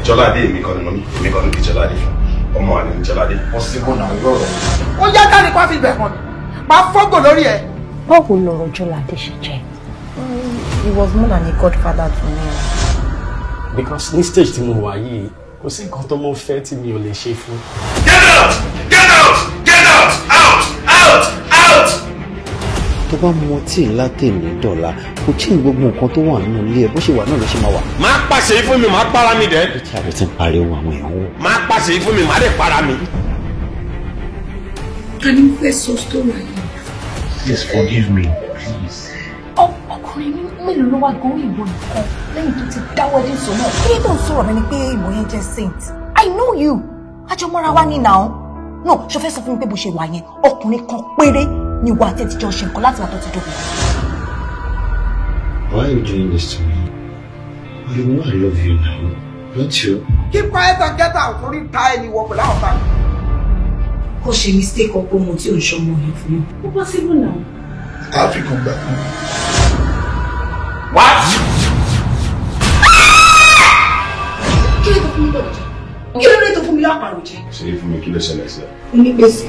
Jọládé èmi kan ní di Jọládé fún. Ọmọ àlè ní Jọládé. Possible náà lọ́rọ̀. Ó yá kárí kó fi bẹ̀ hàn. Máa fọ́gò lórí ẹ̀. Báwo lọ̀rọ̀ Jọládé ṣe jẹ́? He was more than a godfather to me. Because ní stage tí mo wà yìí, kò sí nǹkan tó mọ́ fẹ́ tí mi ò lè ṣe fún. Get out! Get out! Get out! Out! Out! Out! Tó bá mu ọtí ńlá tèmi dọ̀la, kò tí ì gbogbo nǹkan tó wà nínú ilé ẹ̀ bó ṣe wà náà ló ṣe máa wà. Máa pàṣẹ yìí fún mi, máa para mi dẹ̀. Bí tí ààrẹ ti ń pariwo àwọn èèyàn wò. Máa pàṣẹ yìí fún mi, máa dẹ̀ para mi. Can you face your story? Please forgive me, please. Ọkùnrin mélòó ló wá gan ìwọ nìkan lẹ́yìn tó ti dáwọ́ dé sọ náà? Kí ló tó ń sọ̀rọ̀ mi ni pé ìmọ̀ yẹn jẹ́ saint? I know you. Àjọmọ́ra wa ní now. No, ṣo fẹ́ sọ fún mi pé bó ṣe wà yẹn, ọkùnrin kan péré ni ìwà àti ẹ̀tìjọ́ ṣe nǹkan láti wà tó ti dóbi. Why are you doing this to me? You know I love you now, don't you? Keep quiet and get out. Orí ta ẹni wọ pẹ̀lú àwọn ta. Kò ṣe mistake ọ̀pọ̀ ọmọ tí ò ń ṣọmọ yẹn fún mi. Ó possible now. African gbà fún mi. What? Kí ló tó fún mi lọ́dọ̀ jẹ́? Kí ló tó fún mi lápá àròjẹ? Ṣé fún mi kí ló ṣẹlẹ̀ sí ẹ? Onígbèsè.